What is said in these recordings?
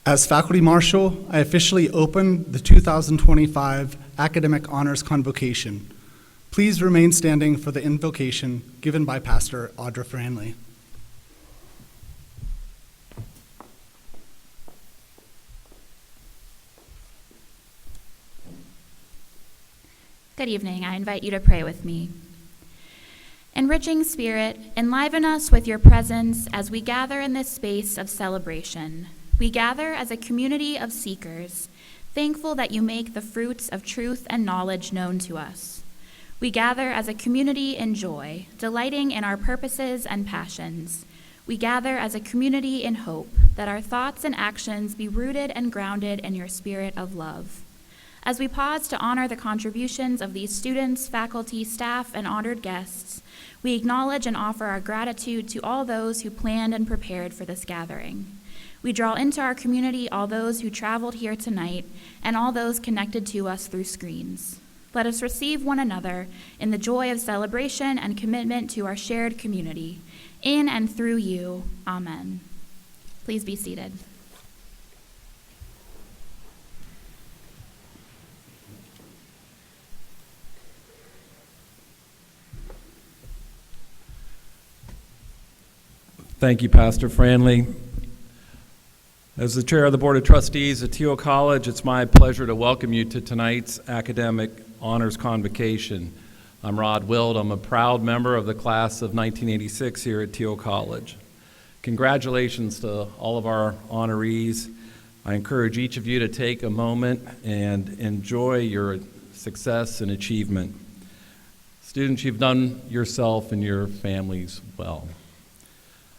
As Faculty Marshal, I officially open the 2025 Academic Honors Convocation. Please remain standing for the invocation given by Pastor Audra Franley. Good evening. I invite you to pray with me. Enriching Spirit, enliven us with your presence as we gather in this space of celebration. We gather as a community of seekers, thankful that you make the fruits of truth and knowledge known to us. We gather as a community in joy, delighting in our purposes and passions. We gather as a community in hope, that our thoughts and actions be rooted and grounded in your spirit of love. As we pause to honor the contributions of these students, faculty, staff, and honored guests, we acknowledge and offer our gratitude to all those who planned and prepared for this gathering. We draw into our community all those who traveled here tonight and all those connected to us through screens. Let us receive one another in the joy of celebration and commitment to our shared community. In and through you, amen. Please be seated. Thank you, Pastor Franley. As the chair of the Board of Trustees at Thiel College, it's my pleasure to welcome you to tonight's Academic Honors Convocation. I'm Rod Wild. I'm a proud member of the class of 1986 here at Thiel College. Congratulations to all of our honorees. I encourage each of you to take a moment and enjoy your success and achievement. Students, you've done yourself and your families well.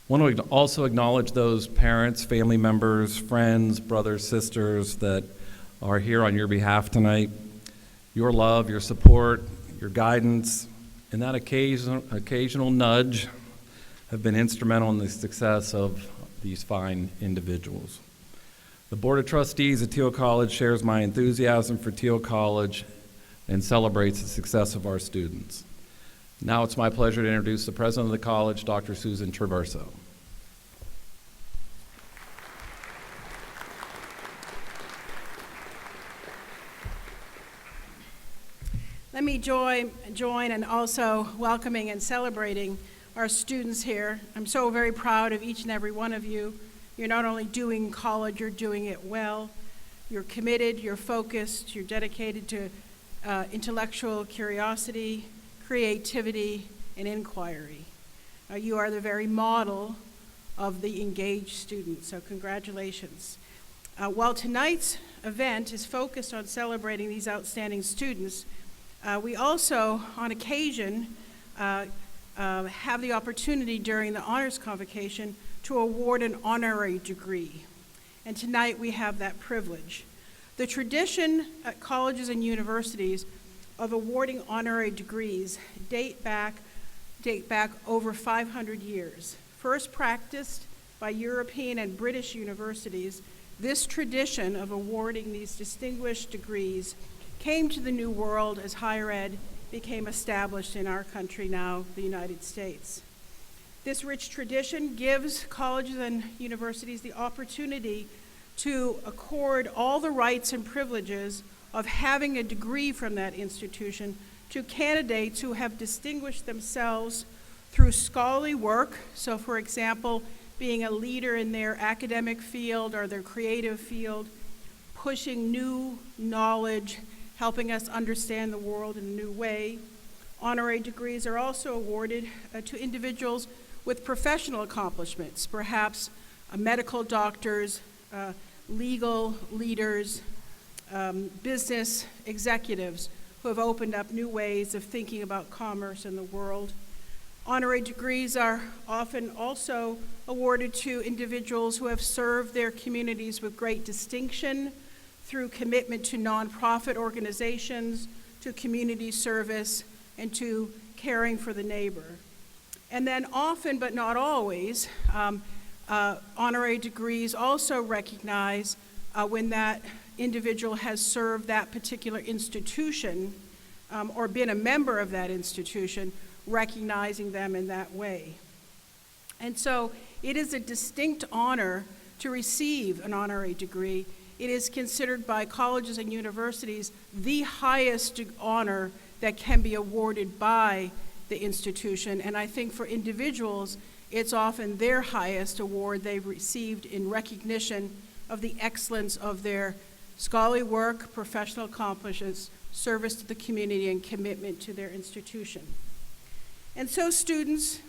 I want to also acknowledge those parents, family members, friends, brothers, sisters that are here on your behalf tonight. Your love, your support, your guidance, and that occasional nudge have been instrumental in the success of these fine individuals. The Board of Trustees at Thiel College shares my enthusiasm for Thiel College and celebrates the success of our students. Now it's my pleasure to introduce the president of the college, Dr. Susan Traverso. Let me join and also welcoming and celebrating our students here. I'm so very proud of each and every one of you. You're not only doing college, you're doing it well. You're committed, you're focused, you're dedicated to intellectual curiosity, creativity, and inquiry. You are the very model of the engaged student, so congratulations. While tonight's event is focused on celebrating these outstanding students, we also, on occasion, have the opportunity during the Honors Convocation to award an honorary degree. And tonight we have that privilege. The tradition at colleges and universities of awarding honorary degrees date back over 500 years. First practiced by European and British universities, this tradition of awarding these distinguished degrees came to the New World as higher ed became established in our country now, the United States. This rich tradition gives colleges and universities the opportunity to accord all the rights and privileges of having a degree from that institution to candidates who have distinguished themselves through scholarly work. So for example, being a leader in their academic field or their creative field, pushing new knowledge, helping us understand the world in a new way. Honorary degrees are also awarded to individuals with professional accomplishments, perhaps medical doctors, legal leaders, business executives who have opened up new ways of thinking about commerce in the world. Honorary degrees are often also awarded to individuals who have served their communities with great distinction through commitment to nonprofit organizations, to community service, and to caring for the neighbor. And then often, but not always, honorary degrees also recognize when that individual has served that particular institution or been a member of that institution, recognizing them in that way. And so it is a distinct honor to receive an honorary degree. It is considered by colleges and universities the highest honor that can be awarded by the institution, and I think for individuals, it's often their highest award they've received in recognition of the excellence of their scholarly work, professional accomplishments, service to the community, and commitment to their institution. And so students,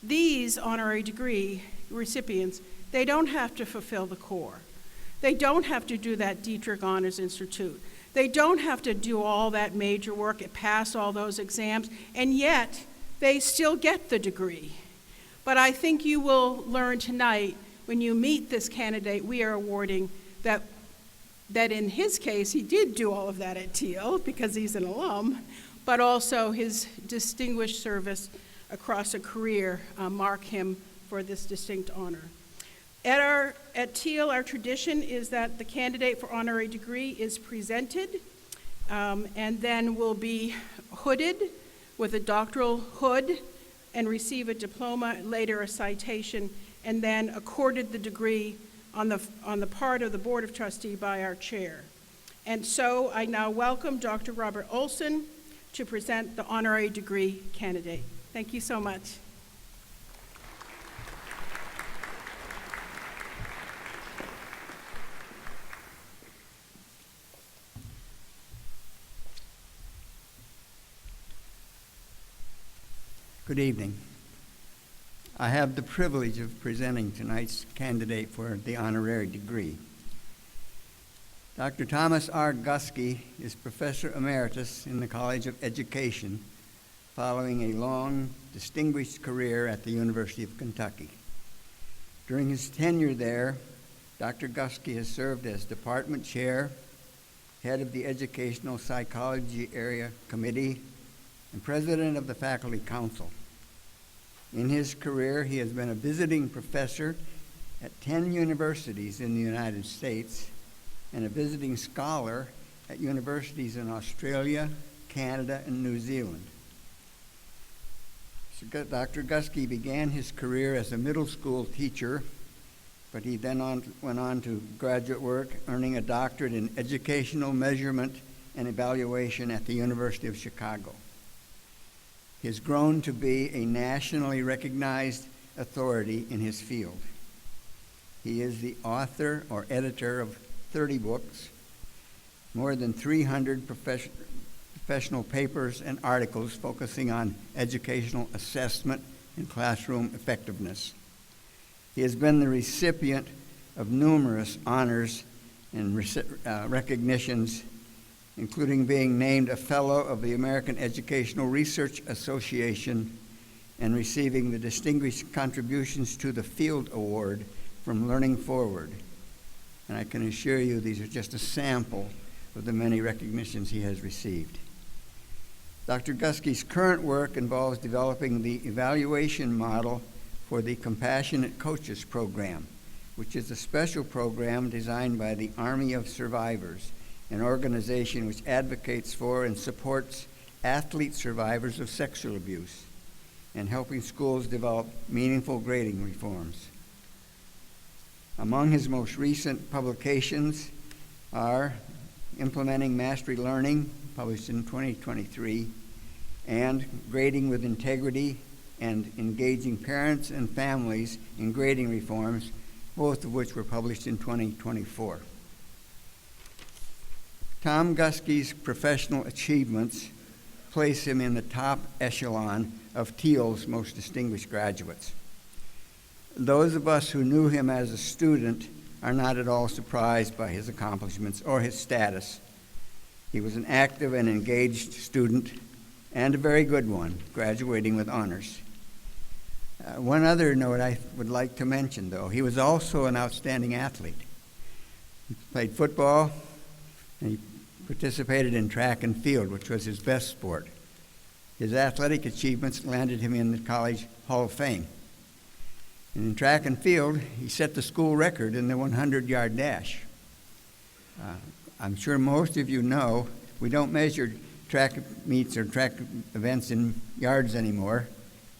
these honorary degree recipients, they don't have to fulfill the core. They don't have to do that Dietrich Honors Institute. They don't have to do all that major work and pass all those exams, and yet they still get the degree. But I think you will learn tonight, when you meet this candidate we are awarding, that in his case, he did do all of that at Thiel because he's an alum, but also his distinguished service across a career mark him for this distinct honor. At Thiel, our tradition is that the candidate for honorary degree is presented and then will be hooded with a doctoral hood and receive a diploma, later a citation, and then accorded the degree on the part of the Board of Trustees by our chair. And so I now welcome Dr. Robert Olson to present the honorary degree candidate. Thank you so much. Good evening. I have the privilege of presenting tonight's candidate for the honorary degree. Dr. Thomas R. Guskey is Professor Emeritus in the College of Education, following a long, distinguished career at the University of Kentucky. During his tenure there, Dr. Guskey has served as Department Chair, Head of the Educational Psychology Area Committee, and President of the Faculty Council. In his career, he has been a visiting professor at 10 universities in the United States and a visiting scholar at universities in Australia, Canada, and New Zealand. Dr. Guskey began his career as a middle school teacher, but he then went on to graduate work, earning a doctorate in educational measurement and evaluation at the University of Chicago. He has grown to be a nationally recognized authority in his field. He is the author or editor of 30 books, more than 300 professional papers and articles focusing on educational assessment and classroom effectiveness. He has been the recipient of numerous honors and recognitions, including being named a Fellow of the American Educational Research Association and receiving the Distinguished Contributions to the Field Award from Learning Forward. And I can assure you these are just a sample of the many recognitions he has received. Dr. Guskey's current work involves developing the evaluation model for the Compassionate Coaches Program, which is a special program designed by the Army of Survivors, an organization which advocates for and supports athlete survivors of sexual abuse, and helping schools develop meaningful grading reforms. Among his most recent publications are Implementing Mastery Learning, published in 2023, and Grading with Integrity and Engaging Parents and Families in Grading Reforms, both of which were published in 2024. Tom Guskey's professional achievements place him in the top echelon of Thiel's most distinguished graduates. Those of us who knew him as a student are not at all surprised by his accomplishments or his status. He was an active and engaged student, and a very good one, graduating with honors. One other note I would like to mention, though, he was also an outstanding athlete. He played football, and he participated in track and field, which was his best sport. His athletic achievements landed him in the College Hall of Fame. And in track and field, he set the school record in the 100-yard dash. I'm sure most of you know we don't measure track meets or track events in yards anymore,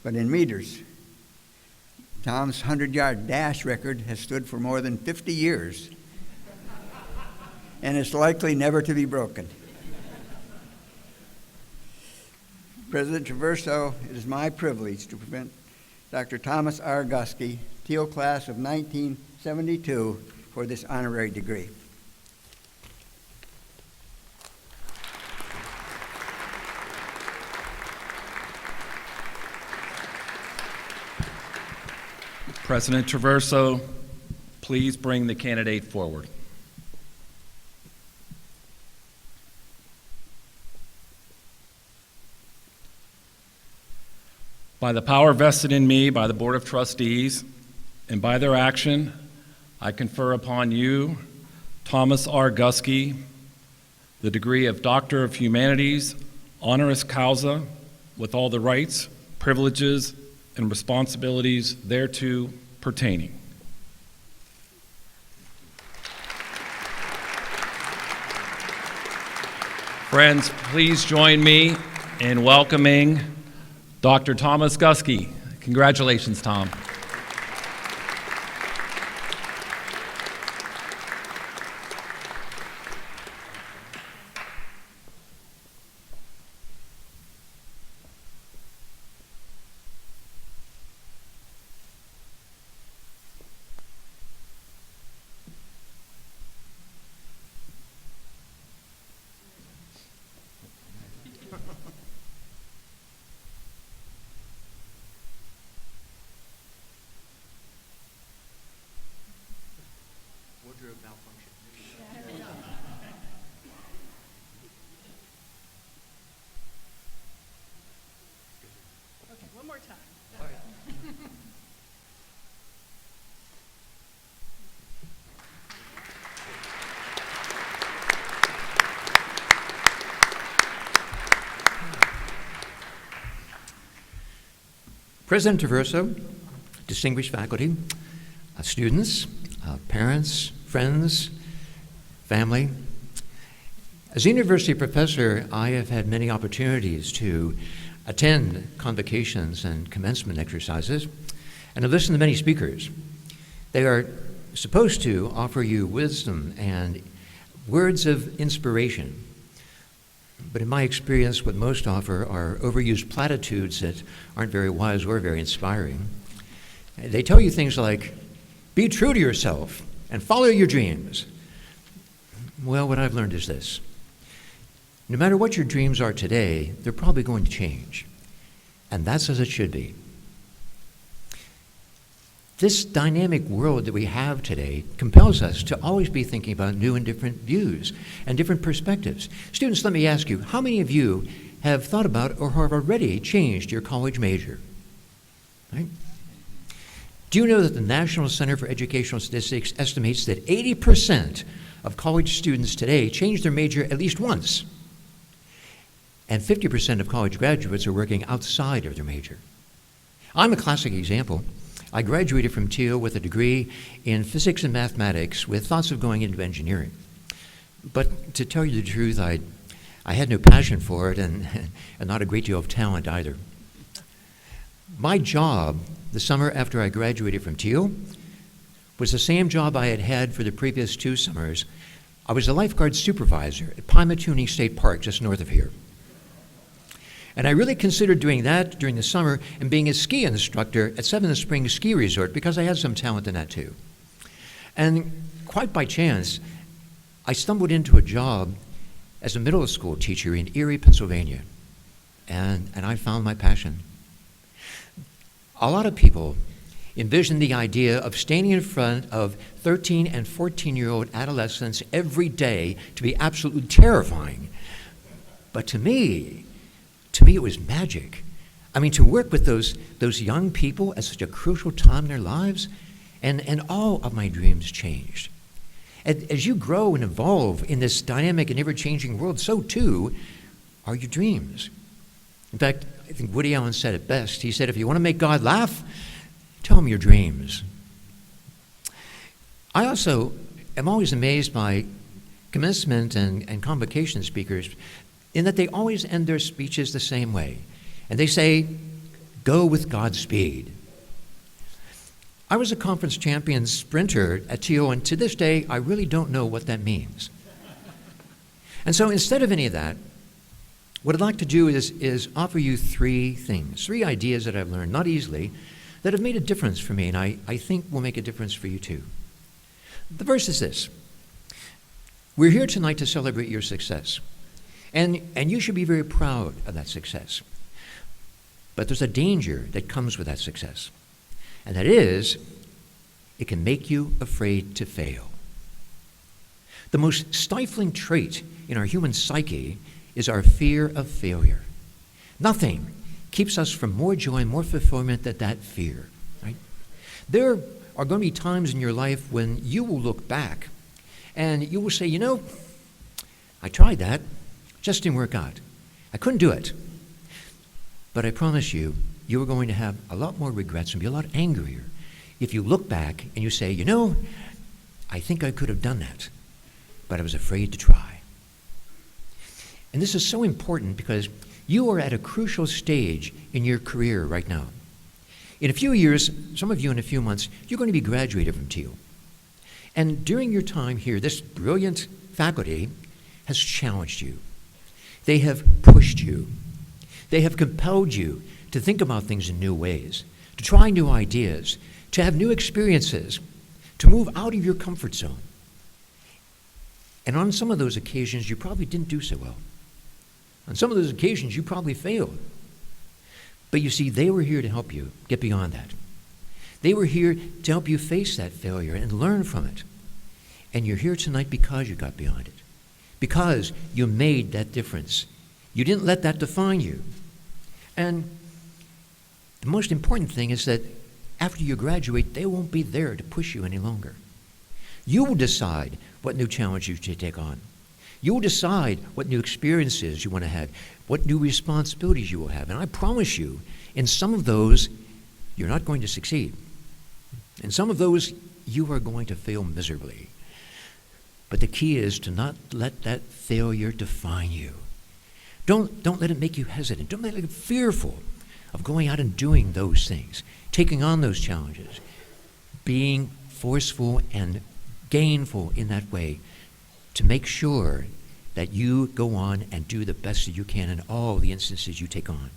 but in meters. Tom's 100-yard dash record has stood for more than 50 years, and it's likely never to be broken. President Traverso, it is my privilege to present Dr. Thomas R. Gusky, Thiel class of 1972, for this honorary degree. President Traverso, please bring the candidate forward. By the power vested in me by the Board of Trustees and by their action, I confer upon you, Thomas R. Gusky, the degree of Doctor of Humanities, honoris causa, with all the rights, privileges, and responsibilities thereto pertaining. Friends, please join me in welcoming Dr. Thomas Gusky. Congratulations, Tom. Okay, one more time. President Traverso, distinguished faculty, students, parents, friends, family. As a university professor, I have had many opportunities to attend convocations and commencement exercises, and to listen to many speakers. They are supposed to offer you wisdom and words of inspiration. But in my experience, what most offer are overused platitudes that aren't very wise or very inspiring. They tell you things like, be true to yourself and follow your dreams. Well, what I've learned is this. No matter what your dreams are today, they're probably going to change. And that's as it should be. This dynamic world that we have today compels us to always be thinking about new and different views and different perspectives. Students, let me ask you, how many of you have thought about or have already changed your college major? Right? Do you know that the National Center for Educational Statistics estimates that 80% of college students today change their major at least once? And 50% of college graduates are working outside of their major. I'm a classic example. I graduated from Thiel with a degree in physics and mathematics with thoughts of going into engineering. But to tell you the truth, I had no passion for it and not a great deal of talent either. My job the summer after I graduated from Thiel was the same job I had had for the previous 2 summers. I was a lifeguard supervisor at Pymatuning State Park just north of here. And I really considered doing that during the summer and being a ski instructor at Seven Springs Ski Resort because I had some talent in that too. And quite by chance, I stumbled into a job as a middle school teacher in Erie, Pennsylvania. And I found my passion. A lot of people envision the idea of standing in front of 13 and 14-year-old adolescents every day to be absolutely terrifying. But to me it was magic. I mean, to work with those young people at such a crucial time in their lives, and all of my dreams changed. As you grow and evolve in this dynamic and ever-changing world, so too are your dreams. In fact, I think Woody Allen said it best. He said, if you want to make God laugh, tell him your dreams. I also am always amazed by commencement and convocation speakers in that they always end their speeches the same way. And they say, go with Godspeed. I was a conference champion sprinter at Thiel, and to this day, I really don't know what that means. And so instead of any of that, what I'd like to do is offer you three things, three ideas that I've learned, not easily, that have made a difference for me, and I think will make a difference for you too. The first is this. We're here tonight to celebrate your success, and you should be very proud of that success. But there's a danger that comes with that success, and that is, it can make you afraid to fail. The most stifling trait in our human psyche is our fear of failure. Nothing keeps us from more joy and more fulfillment than that fear, right? There are going to be times in your life when you will look back and you will say, you know, I tried that, just didn't work out. I couldn't do it. But I promise you, you are going to have a lot more regrets and be a lot angrier if you look back and you say, you know, I think I could have done that, but I was afraid to try. And this is so important because you are at a crucial stage in your career right now. In a few years, some of you in a few months, you're going to be graduated from Thiel. And during your time here, this brilliant faculty has challenged you. They have pushed you. They have compelled you to think about things in new ways, to try new ideas, to have new experiences, to move out of your comfort zone. And on some of those occasions, you probably didn't do so well. On some of those occasions, you probably failed. But you see, they were here to help you get beyond that. They were here to help you face that failure and learn from it. And you're here tonight because you got beyond it, because you made that difference. You didn't let that define you. And the most important thing is that after you graduate, they won't be there to push you any longer. You will decide what new challenges you take on. You will decide what new experiences you want to have, what new responsibilities you will have. And I promise you, in some of those, you're not going to succeed. In some of those, you are going to fail miserably. But the key is to not let that failure define you. Don't let it make you hesitant. Don't let it make you fearful of going out and doing those things, taking on those challenges, being forceful and gainful in that way to make sure that you go on and do the best that you can in all the instances you take on.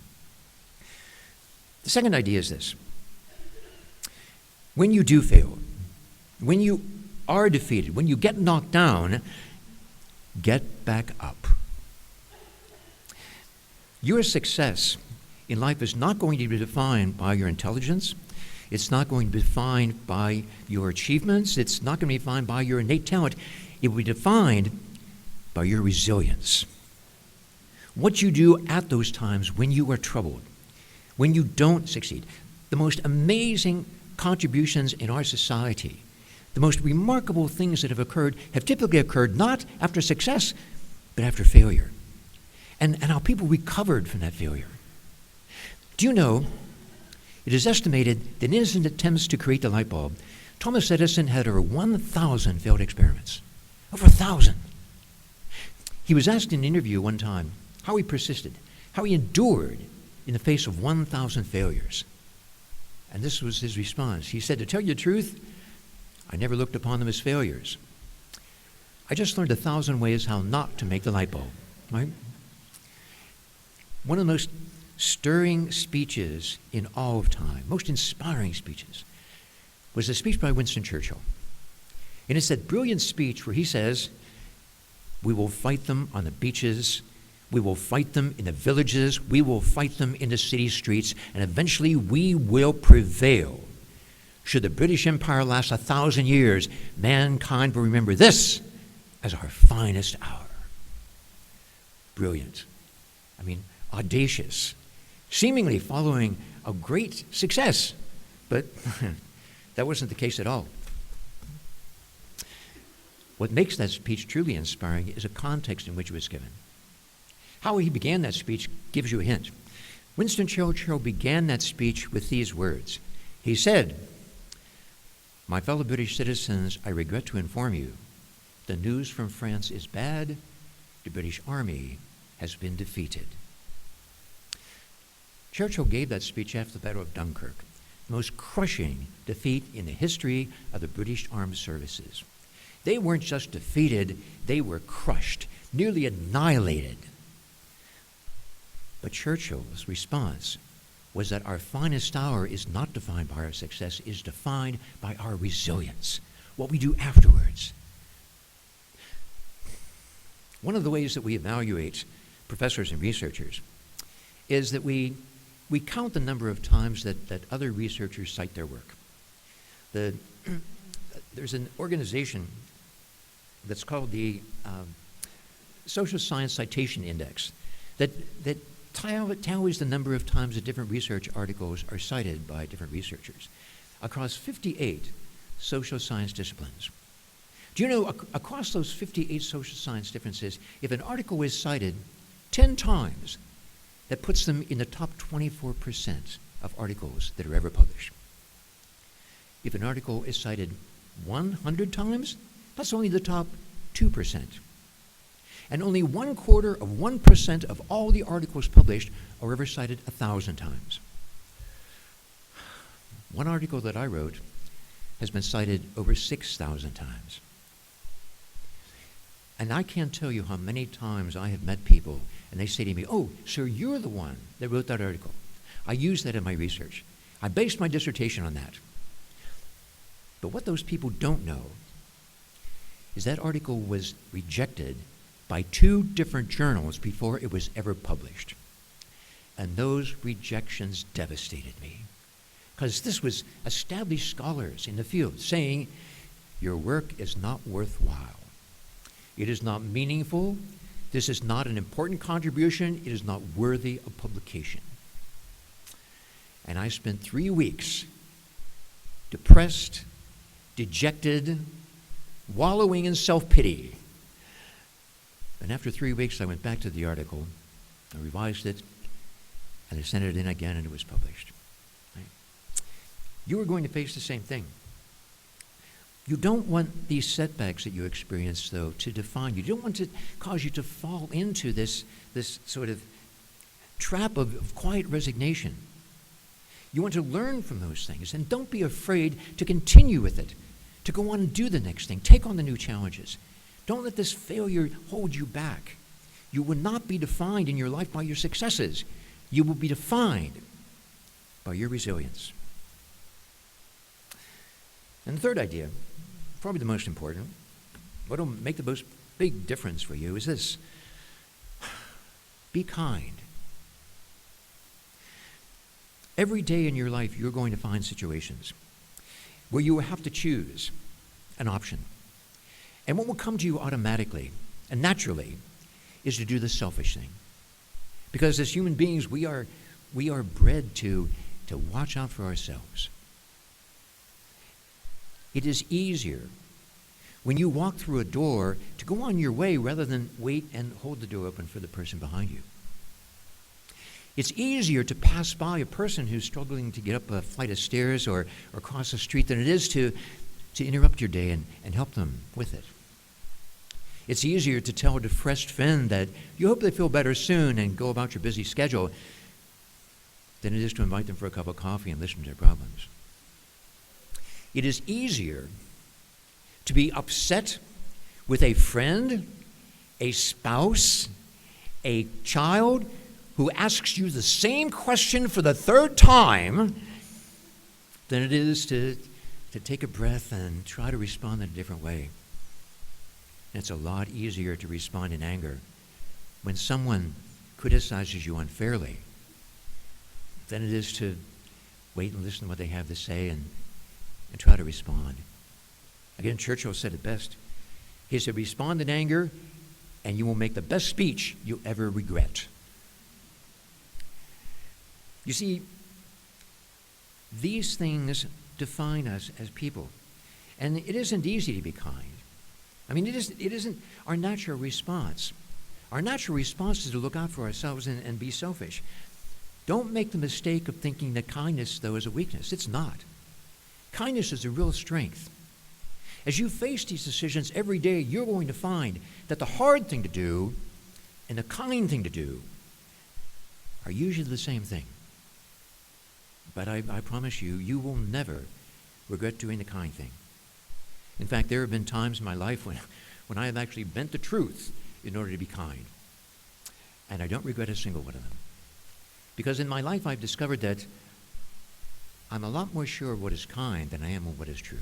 The second idea is this. When you do fail, when you are defeated, when you get knocked down, get back up. Your success in life is not going to be defined by your intelligence. It's not going to be defined by your achievements. It's not going to be defined by your innate talent. It will be defined by your resilience. What you do at those times when you are troubled, when you don't succeed. The most amazing contributions in our society, the most remarkable things that have typically occurred not after success, but after failure. And how people recovered from that failure. Do you know, it is estimated that in his attempts to create the light bulb, Thomas Edison had over 1,000 failed experiments. Over 1,000. He was asked in an interview one time how he persisted, how he endured in the face of 1,000 failures. And this was his response. He said, to tell you the truth, I never looked upon them as failures. I just learned 1,000 ways how not to make the light bulb, right? One of the most stirring speeches in all of time, most inspiring speeches, was a speech by Winston Churchill. And it's that brilliant speech where he says, we will fight them on the beaches, we will fight them in the villages, we will fight them in the city streets, and eventually we will prevail. Should the British Empire last 1,000 years, mankind will remember this as our finest hour. Brilliant. I mean, audacious, seemingly following a great success, but that wasn't the case at all. What makes that speech truly inspiring is a context in which it was given. How he began that speech gives you a hint. Winston Churchill began that speech with these words. He said, my fellow British citizens, I regret to inform you, the news from France is bad. The British Army has been defeated. Churchill gave that speech after the Battle of Dunkirk, the most crushing defeat in the history of the British Armed Services. They weren't just defeated, they were crushed, nearly annihilated. But Churchill's response was that our finest hour is not defined by our success, is defined by our resilience, what we do afterwards. One of the ways that we evaluate professors and researchers is that we count the number of times that other researchers cite their work. There's an organization that's called the Social Science Citation Index that tallies the number of times that different research articles are cited by different researchers across 58 social science disciplines. Do you know, across those 58 social science differences, if an article is cited 10 times, that puts them in the top 24% of articles that are ever published. If an article is cited 100 times, that's only the top 2%. And only 1/4% of all the articles published are ever cited 1,000 times. One article that I wrote has been cited over 6,000 times. And I can't tell you how many times I have met people and they say to me, "Oh, sir, you're the one that wrote that article. I used that in my research. I based my dissertation on that." But what those people don't know is that article was rejected by 2 different journals before it was ever published. And those rejections devastated me, because this was established scholars in the field saying, your work is not worthwhile. It is not meaningful. This is not an important contribution. It is not worthy of publication. And I spent 3 weeks depressed, dejected, wallowing in self-pity. And after 3 weeks, I went back to the article, I revised it, and I sent it in again, and it was published. Right? You are going to face the same thing. You don't want these setbacks that you experience, though, to define you. You don't want to cause you to fall into this sort of trap of quiet resignation. You want to learn from those things, and don't be afraid to continue with it, to go on and do the next thing, take on the new challenges. Don't let this failure hold you back. You will not be defined in your life by your successes. You will be defined by your resilience. And the third idea, probably the most important, what will make the most big difference for you is this: be kind. Every day in your life, you're going to find situations where you will have to choose an option. And what will come to you automatically and naturally is to do the selfish thing. Because as human beings, we are bred to watch out for ourselves. It is easier when you walk through a door to go on your way rather than wait and hold the door open for the person behind you. It's easier to pass by a person who's struggling to get up a flight of stairs or cross a street than it is to interrupt your day and help them with it. It's easier to tell a depressed friend that you hope they feel better soon and go about your busy schedule than it is to invite them for a cup of coffee and listen to their problems. It is easier to be upset with a friend, a spouse, a child who asks you the same question for the 3rd time than it is to take a breath and try to respond in a different way. And it's a lot easier to respond in anger when someone criticizes you unfairly than it is to wait and listen to what they have to say and try to respond. Again, Churchill said it best. He said, respond in anger, and you will make the best speech you'll ever regret. You see, these things define us as people. And it isn't easy to be kind. I mean, it isn't our natural response. Our natural response is to look out for ourselves and be selfish. Don't make the mistake of thinking that kindness, though, is a weakness. It's not. Kindness is a real strength. As you face these decisions every day, you're going to find that the hard thing to do and the kind thing to do are usually the same thing. But I promise you, you will never regret doing the kind thing. In fact, there have been times in my life when I have actually bent the truth in order to be kind. And I don't regret a single one of them. Because in my life, I've discovered that I'm a lot more sure of what is kind than I am of what is true.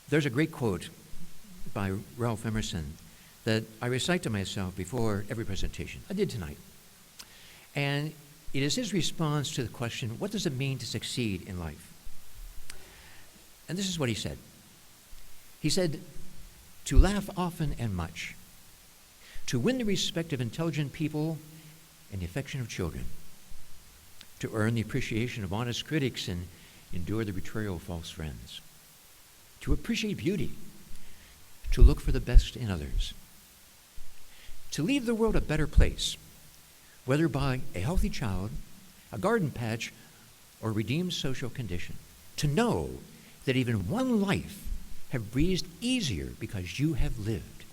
There's a great quote by Ralph Emerson that I recite to myself before every presentation. I did tonight. And it is his response to the question, what does it mean to succeed in life? And this is what he said. He said, to laugh often and much, to win the respect of intelligent people and the affection of children, to earn the appreciation of honest critics and endure the betrayal of false friends, to appreciate beauty, to look for the best in others, to leave the world a better place, whether by a healthy child, a garden patch, or redeemed social condition, to know that even one life have breathed easier because you have lived.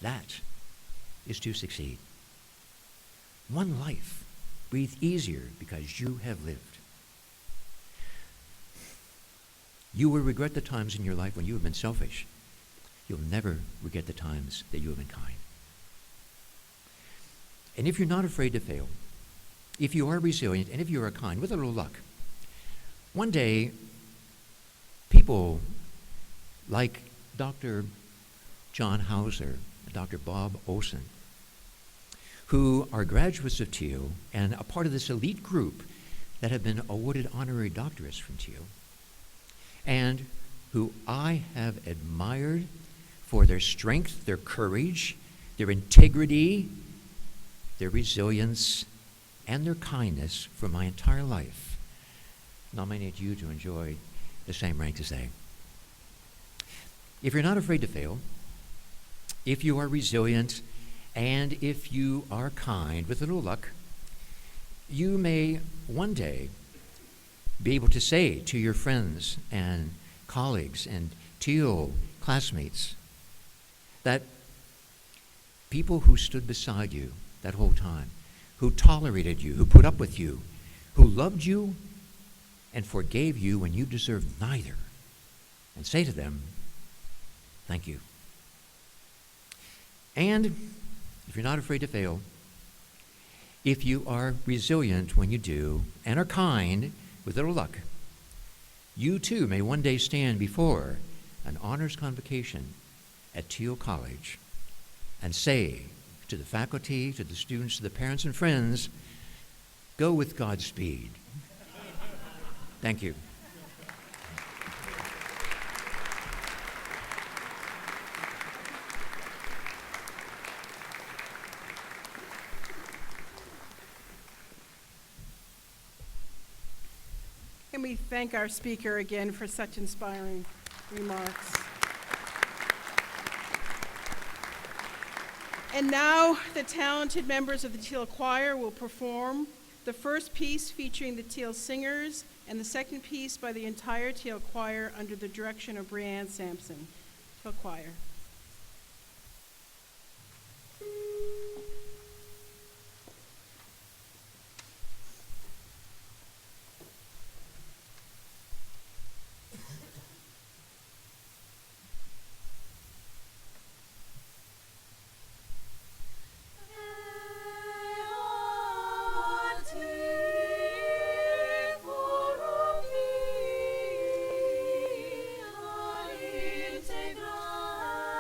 That is to succeed. One life breathed easier because you have lived. You will regret the times in your life when you have been selfish. You'll never regret the times that you have been kind. And if you're not afraid to fail, if you are resilient, and if you are kind, with a little luck, one day, people like Dr. John Hauser, Dr. Bob Olson, who are graduates of Thiel and a part of this elite group that have been awarded honorary doctorates from Thiel, and who I have admired for their strength, their courage, their integrity, their resilience, and their kindness for my entire life, nominate you to enjoy the same rank as they. If you're not afraid to fail, if you are resilient, and if you are kind, with a little luck, you may one day be able to say to your friends and colleagues and Thiel classmates that people who stood beside you that whole time, who tolerated you, who put up with you, who loved you and forgave you when you deserved neither, and say to them, thank you. And if you're not afraid to fail, if you are resilient when you do and are kind, with little luck, you too may one day stand before an honors convocation at Thiel College and say to the faculty, to the students, to the parents and friends, go with Godspeed. Thank you. And we thank our speaker again for such inspiring remarks. And now the talented members of the Thiel Choir will perform the first piece featuring the Thiel singers and the second piece by the entire Thiel Choir under the direction of Brianne Sampson. Thiel Choir. Integra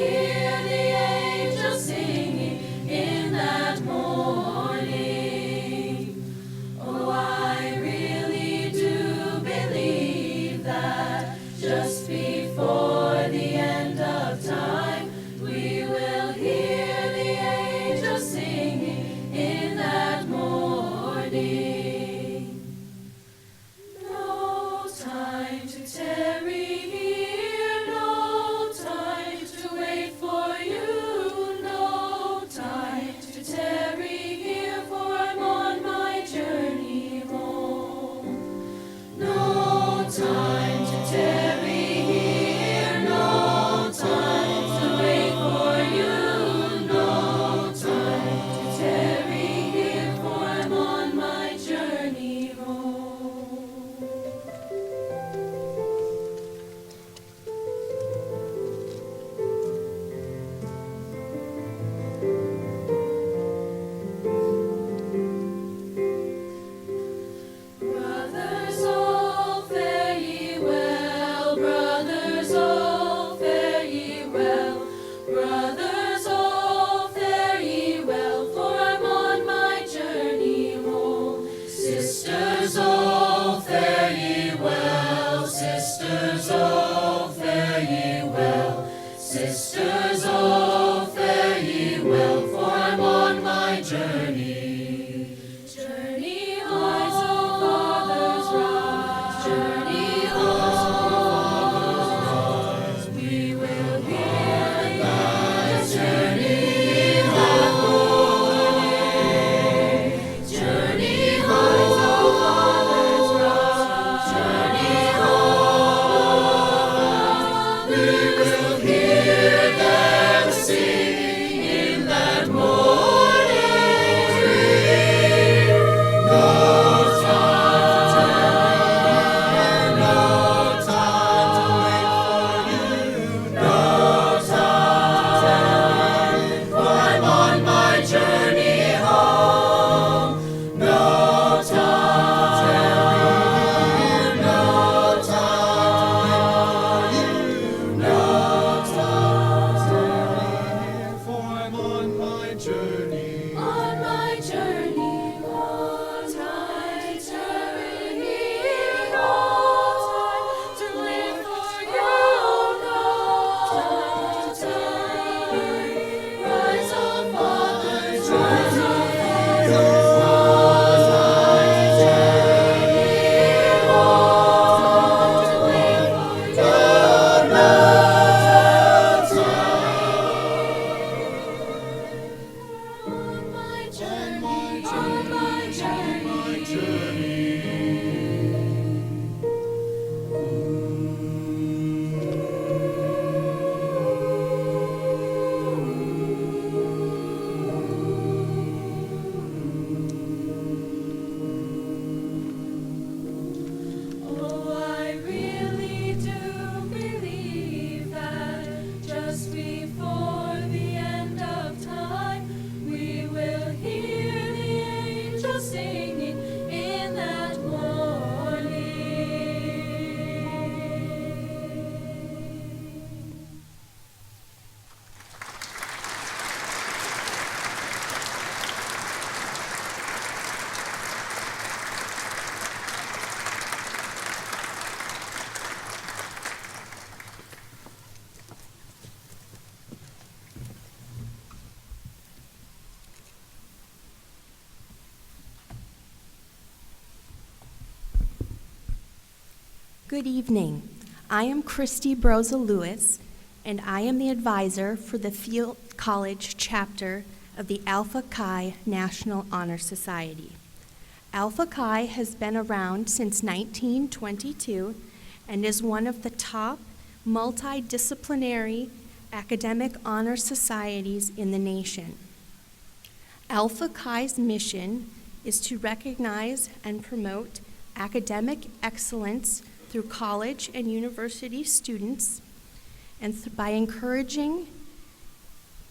hear the angels singing in that morning. Oh, I really do believe that just before the end of time, we will hear the angels singing in that morning. No time to tarry here, no time to wait for you, no time to tarry here, for I'm on my journey home. No time to tarry here, no time to wait for you, no time to tarry here, for I'm on my journey home. Brothers, all fare ye well. Brothers, all fare ye well. Brothers, all fare ye well, for I'm on my journey home. Sisters, all fare ye well. Sisters, all fare ye well. Sisters, all fare ye well, for I'm on my journey. Journey home, fathers rise. Journey home, we will hear the journey morning. Journey home, fathers rise. Journey home, we will hear them singing in that morning. On my journey, no time to tarry here, no time to live for you, no time to tarry. Rise up, fathers, rise up, fathers, no time to tarry here, no time to live for you, no time. On my journey. Oh, I really do believe that just before the end of time, we will hear the angels singing in that morning. Good evening. I am Christy Broza Lewis, and I am the advisor for the Thiel College chapter of the Alpha Chi National Honor Society. Alpha Chi has been around since 1922 and is one of the top multidisciplinary academic honor societies in the nation. Alpha Chi's mission is to recognize and promote academic excellence through college and university students, and by encouraging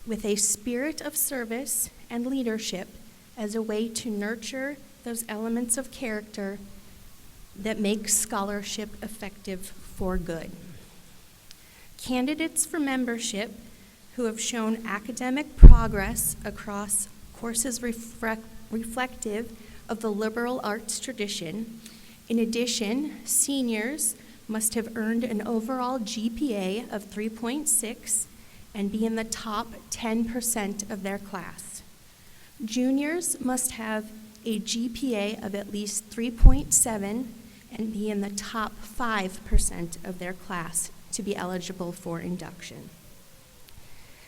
with a spirit of service and leadership as a way to nurture those elements of character that make scholarship effective for good. Candidates for membership who have shown academic progress across courses reflective of the liberal arts tradition. In addition, seniors must have earned an overall GPA of 3.6 and be in the top 10% of their class. Juniors must have a GPA of at least 3.7 and be in the top 5% of their class to be eligible for induction.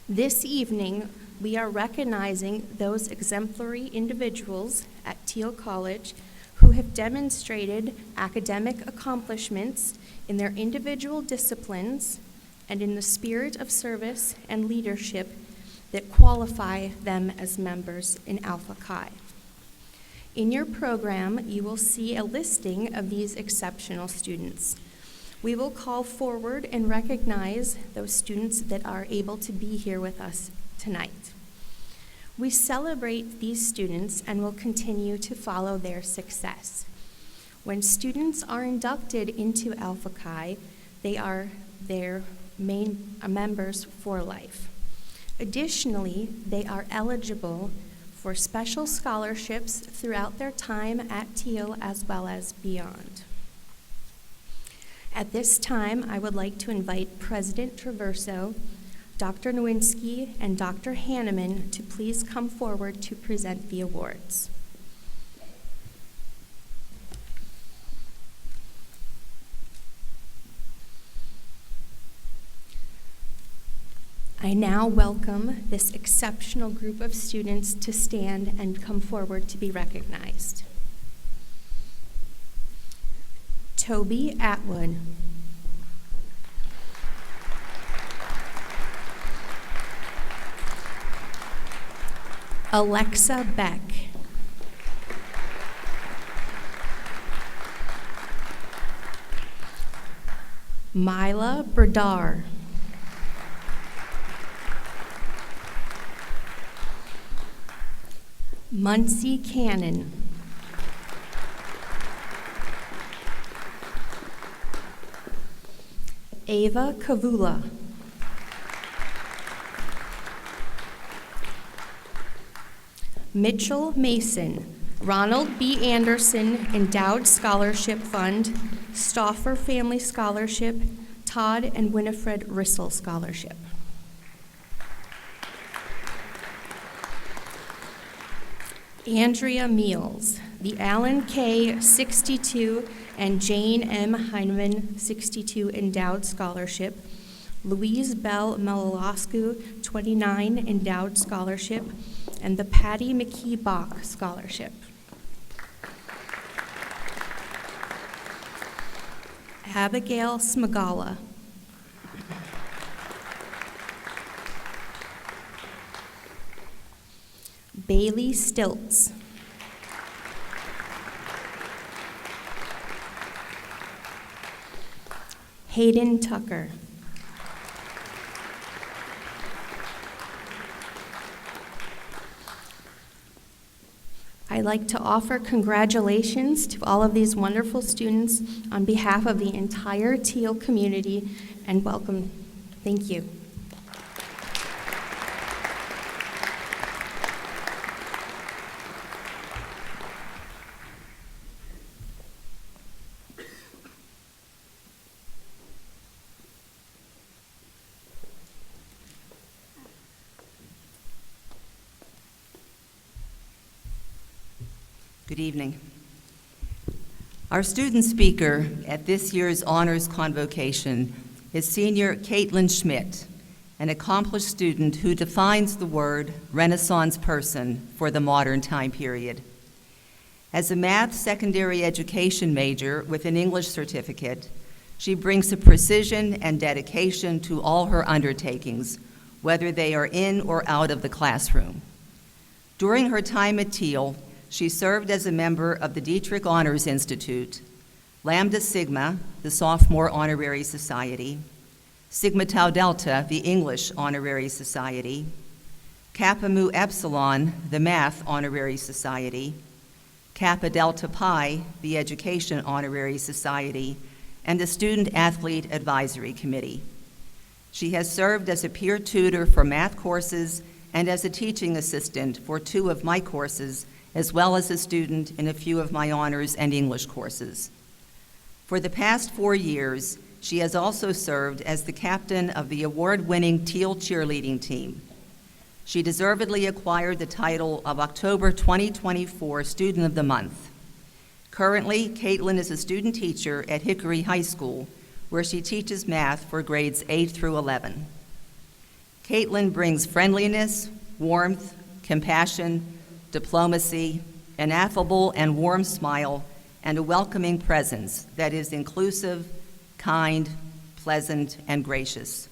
This evening, we are recognizing those exemplary individuals at Thiel College who have demonstrated academic accomplishments in their individual disciplines and in the spirit of service and leadership that qualify them as members in Alpha Chi. In your program, you will see a listing of these exceptional students. We will call forward and recognize those students that are able to be here with us tonight. We celebrate these students and will continue to follow their success. When students are inducted into Alpha Chi, they are their main members for life. Additionally, they are eligible for special scholarships throughout their time at Thiel as well as beyond. At this time, I would like to invite President Traverso, Dr. Nowinski, and Dr. Hanneman to please come forward to present the awards. I now welcome this exceptional group of students to stand and come forward to be recognized. Toby Atwood. Alexa Beck. Mila Berdar. Muncie Cannon. Ava Kavula. Mitchell Mason, Ronald B. Anderson Endowed Scholarship Fund, Stauffer Family Scholarship, Todd and Winifred Rissell Scholarship. Andrea Meals, the Alan K. 62 and Jane M. Heineman 62 Endowed Scholarship, Louise Bell Maloloscu 29 Endowed Scholarship, and the Patty McKee Bach Scholarship. Abigail Smagala. Bailey Stilts. Hayden Tucker. I'd like to offer congratulations to all of these wonderful students on behalf of the entire Thiel community, and welcome. Thank you. Good evening. Our student speaker at this year's Honors Convocation is Senior Caitlin Schmidt, an accomplished student who defines the word Renaissance person for the modern time period. As a math secondary education major with an English certificate, she brings a precision and dedication to all her undertakings, whether they are in or out of the classroom. During her time at Thiel, she served as a member of the Dietrich Honors Institute, Lambda Sigma, the Sophomore Honorary Society, Sigma Tau Delta, the English Honorary Society, Kappa Mu Epsilon, the Math Honorary Society, Kappa Delta Pi, the Education Honorary Society, and the Student Athlete Advisory Committee. She has served as a peer tutor for math courses and as a teaching assistant for 2 of my courses, as well as a student in a few of my honors and English courses. For the past 4 years, she has also served as the captain of the award-winning Thiel cheerleading team. She deservedly acquired the title of October 2024 Student of the Month. Currently, Caitlin is a student teacher at Hickory High School, where she teaches math for grades 8 through 11. Caitlin brings friendliness, warmth, compassion, diplomacy, an affable and warm smile, and a welcoming presence that is inclusive, kind, pleasant, and gracious.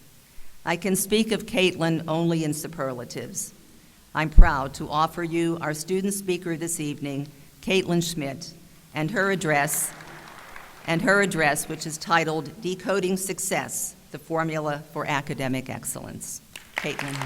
I can speak of Caitlin only in superlatives. I'm proud to offer you our student speaker this evening, Caitlin Schmidt, and her address, which is titled Decoding Success, the Formula for Academic Excellence. Caitlin.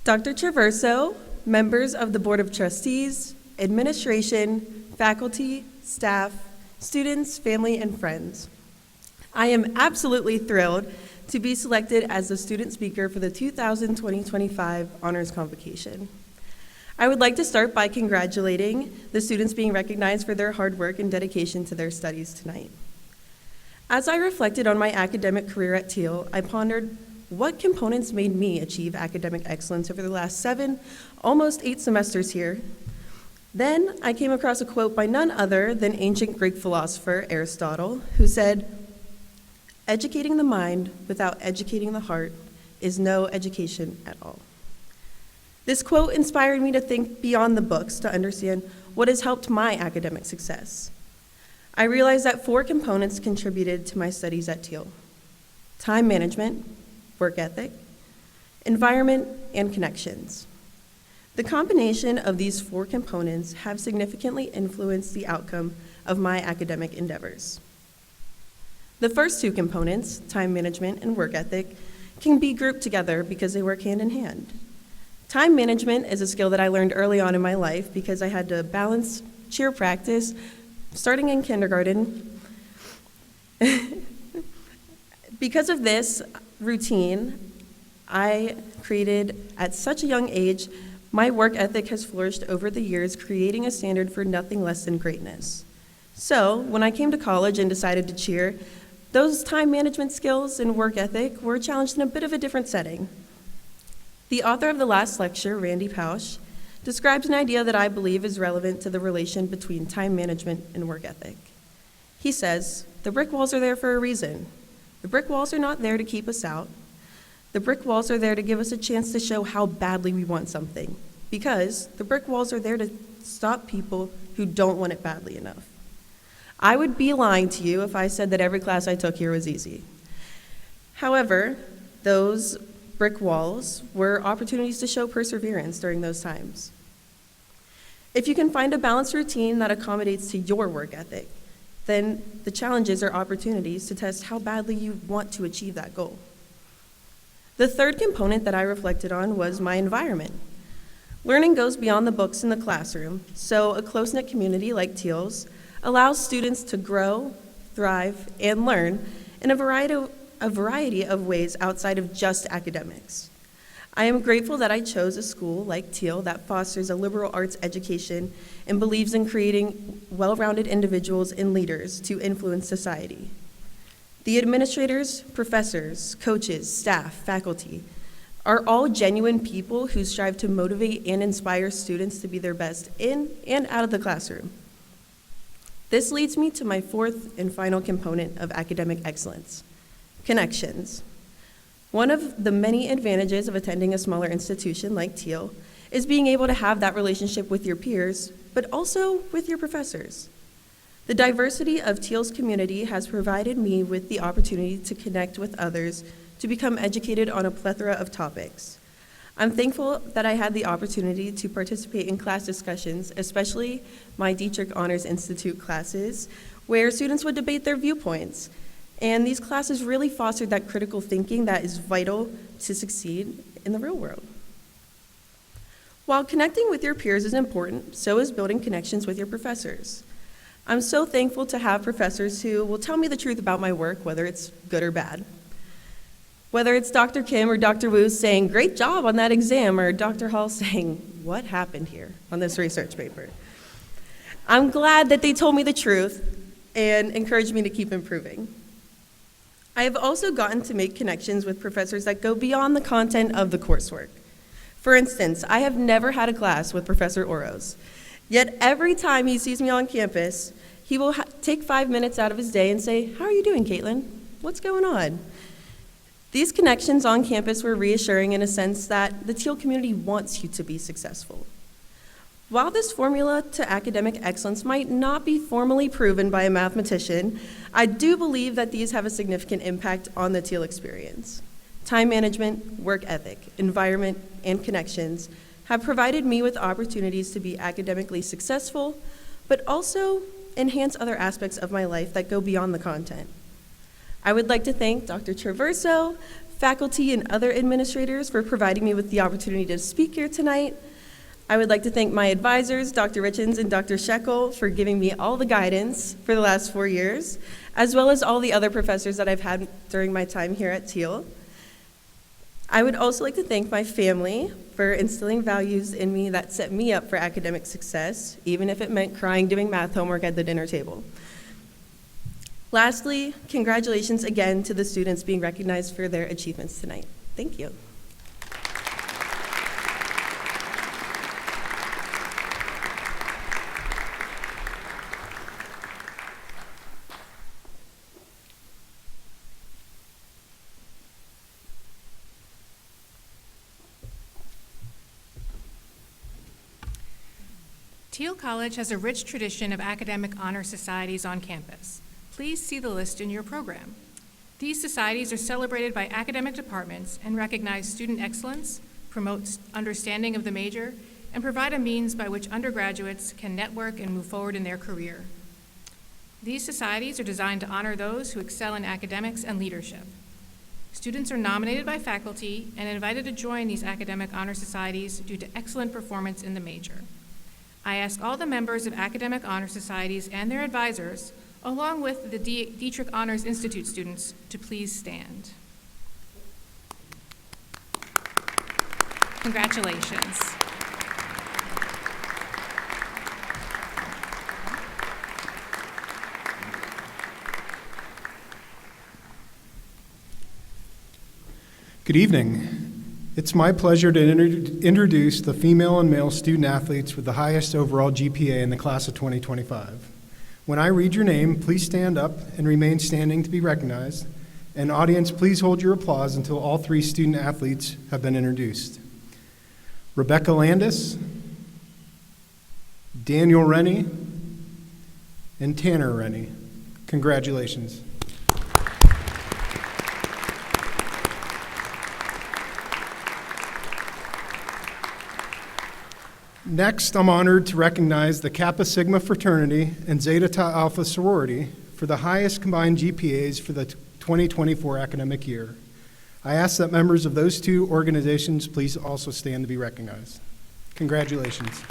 Dr. Traverso, members of the Board of Trustees, administration, faculty, staff, students, family, and friends. I am absolutely thrilled to be selected as the student speaker for the 2020-25 Honors Convocation. I would like to start by congratulating the students being recognized for their hard work and dedication to their studies tonight. As I reflected on my academic career at Thiel, I pondered what components made me achieve academic excellence over the last 7, almost 8 semesters here. Then I came across a quote by none other than ancient Greek philosopher Aristotle, who said, "Educating the mind without educating the heart is no education at all." This quote inspired me to think beyond the books to understand what has helped my academic success. I realized that 4 components contributed to my studies at Thiel: time management, work ethic, environment, and connections. The combination of these 4 components have significantly influenced the outcome of my academic endeavors. The first 2 components, time management and work ethic, can be grouped together because they work hand in hand. Time management is a skill that I learned early on in my life because I had to balance cheer practice starting in kindergarten. Because of this routine I created at such a young age, my work ethic has flourished over the years, creating a standard for nothing less than greatness. So, when I came to college and decided to cheer, those time management skills and work ethic were challenged in a bit of a different setting. The author of the last lecture, Randy Pausch, describes an idea that I believe is relevant to the relation between time management and work ethic. He says, "The brick walls are there for a reason. The brick walls are not there to keep us out. The brick walls are there to give us a chance to show how badly we want something, because the brick walls are there to stop people who don't want it badly enough." I would be lying to you if I said that every class I took here was easy. However, those brick walls were opportunities to show perseverance during those times. If you can find a balanced routine that accommodates to your work ethic, then the challenges are opportunities to test how badly you want to achieve that goal. The third component that I reflected on was my environment. Learning goes beyond the books in the classroom, so a close-knit community like Thiel's allows students to grow, thrive, and learn in a variety of ways outside of just academics. I am grateful that I chose a school like Thiel that fosters a liberal arts education and believes in creating well-rounded individuals and leaders to influence society. The administrators, professors, coaches, staff, faculty are all genuine people who strive to motivate and inspire students to be their best in and out of the classroom. This leads me to my 4th and final component of academic excellence: connections. One of the many advantages of attending a smaller institution like Thiel is being able to have that relationship with your peers, but also with your professors. The diversity of Thiel's community has provided me with the opportunity to connect with others to become educated on a plethora of topics. I'm thankful that I had the opportunity to participate in class discussions, especially my Dietrich Honors Institute classes, where students would debate their viewpoints. And these classes really fostered that critical thinking that is vital to succeed in the real world. While connecting with your peers is important, so is building connections with your professors. I'm so thankful to have professors who will tell me the truth about my work, whether it's good or bad. Whether it's Dr. Kim or Dr. Wu saying, "Great job on that exam," or Dr. Hall saying, "What happened here on this research paper?" I'm glad that they told me the truth and encouraged me to keep improving. I have also gotten to make connections with professors that go beyond the content of the coursework. For instance, I have never had a class with Professor Oros, yet every time he sees me on campus, he will take 5 minutes out of his day and say, "How are you doing, Caitlin? What's going on?" These connections on campus were reassuring in a sense that the Thiel community wants you to be successful. While this formula to academic excellence might not be formally proven by a mathematician, I do believe that these have a significant impact on the Thiel experience. Time management, work ethic, environment, and connections have provided me with opportunities to be academically successful, but also enhance other aspects of my life that go beyond the content. I would like to thank Dr. Traverso, faculty, and other administrators for providing me with the opportunity to speak here tonight. I would like to thank my advisors, Dr. Richens and Dr. Shekel, for giving me all the guidance for the last 4 years, as well as all the other professors that I've had during my time here at Thiel. I would also like to thank my family for instilling values in me that set me up for academic success, even if it meant crying doing math homework at the dinner table. Lastly, congratulations again to the students being recognized for their achievements tonight. Thank you. Thiel College has a rich tradition of academic honor societies on campus. Please see the list in your program. These societies are celebrated by academic departments and recognize student excellence, promote understanding of the major, and provide a means by which undergraduates can network and move forward in their career. These societies are designed to honor those who excel in academics and leadership. Students are nominated by faculty and invited to join these academic honor societies due to excellent performance in the major. I ask all the members of academic honor societies and their advisors, along with the Dietrich Honors Institute students, to please stand. Congratulations. Good evening. It's my pleasure to introduce the female and male student athletes with the highest overall GPA in the class of 2025. When I read your name, please stand up and remain standing to be recognized. And audience, please hold your applause until all 3 student athletes have been introduced. Rebecca Landis, Daniel Rennie, and Tanner Rennie. Congratulations. Next, I'm honored to recognize the Kappa Sigma fraternity and Zeta Tau Alpha sorority for the highest combined GPAs for the 2024 academic year. I ask that members of those 2 organizations please also stand to be recognized. Congratulations.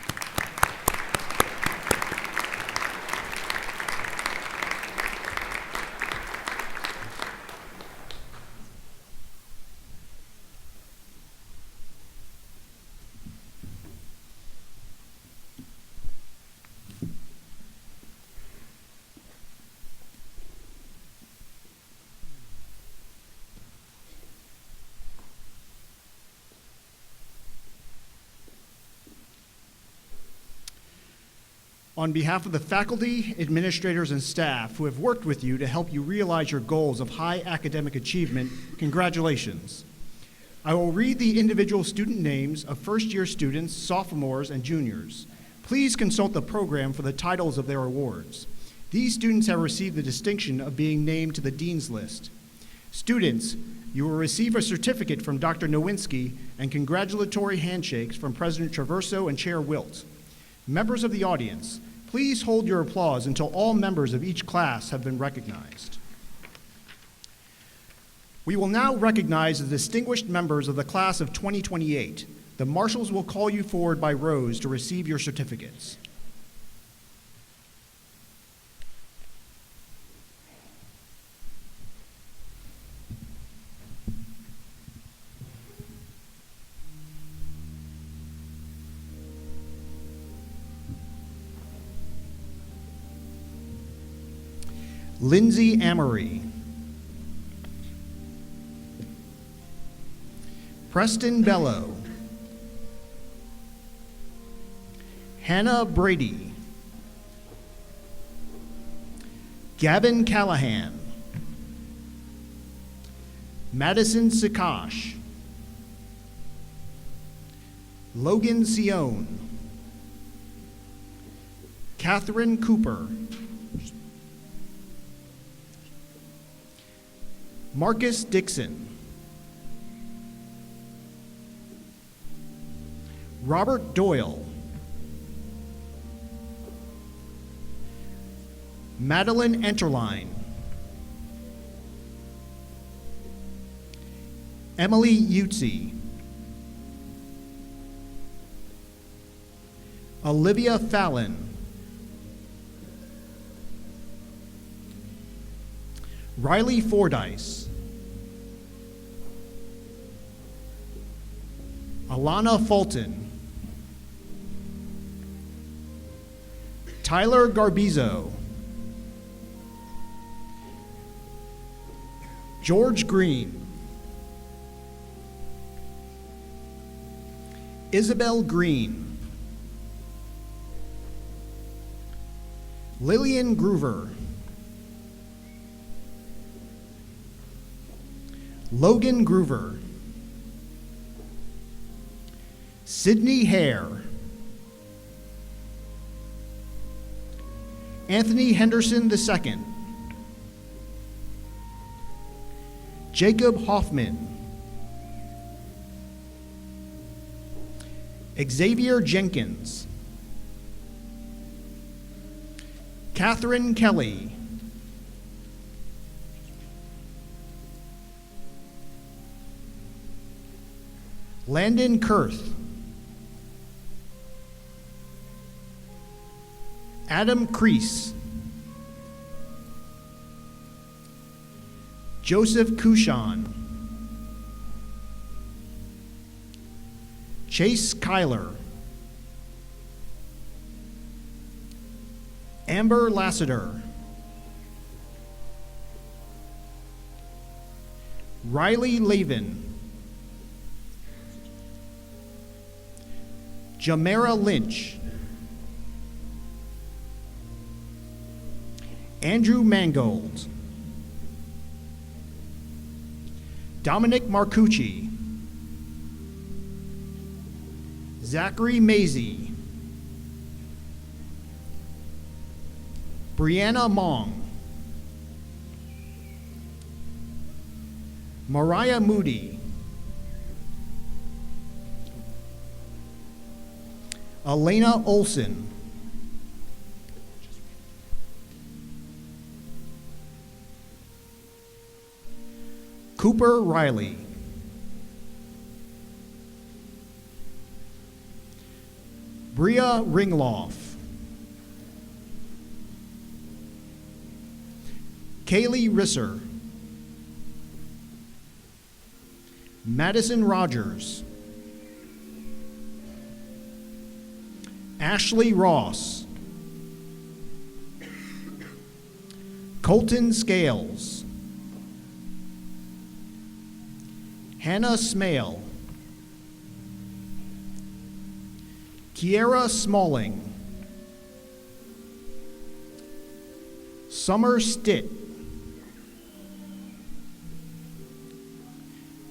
On behalf of the faculty, administrators, and staff who have worked with you to help you realize your goals of high academic achievement, congratulations. I will read the individual student names of first-year students, sophomores, and juniors. Please consult the program for the titles of their awards. These students have received the distinction of being named to the Dean's List. Students, you will receive a certificate from Dr. Nowinski and congratulatory handshakes from President Traverso and Chair Wilt. Members of the audience, please hold your applause until all members of each class have been recognized. We will now recognize the distinguished members of the class of 2028. The marshals will call you forward by rows to receive your certificates. Lindsay Amory. Preston Bello. Hannah Brady. Gavin Callahan. Madison Sikash. Logan Sion. Catherine Cooper. Marcus Dixon. Robert Doyle. Madeline Enterline. Emily Utzi. Olivia Fallon. Riley Fordyce. Alana Fulton. Tyler Garbizo. George Green. Isabel Green. Lillian Groover. Logan Groover. Sydney Hare. Anthony Henderson II. Jacob Hoffman. Xavier Jenkins. Catherine Kelly. Landon Kurth. Adam Crease. Joseph Kushan. Chase Kyler. Amber Lassiter. Riley Lavin. Jamera Lynch. Andrew Mangold. Dominic Marcucci. Zachary Maisie. Brianna Mong. Mariah Moody. Elena Olson. Cooper Riley. Bria Ringloff. Kaylee Risser. Madison Rogers. Ashley Ross. Colton Scales. Hannah Smale. Kiera Smalling. Summer Stitt.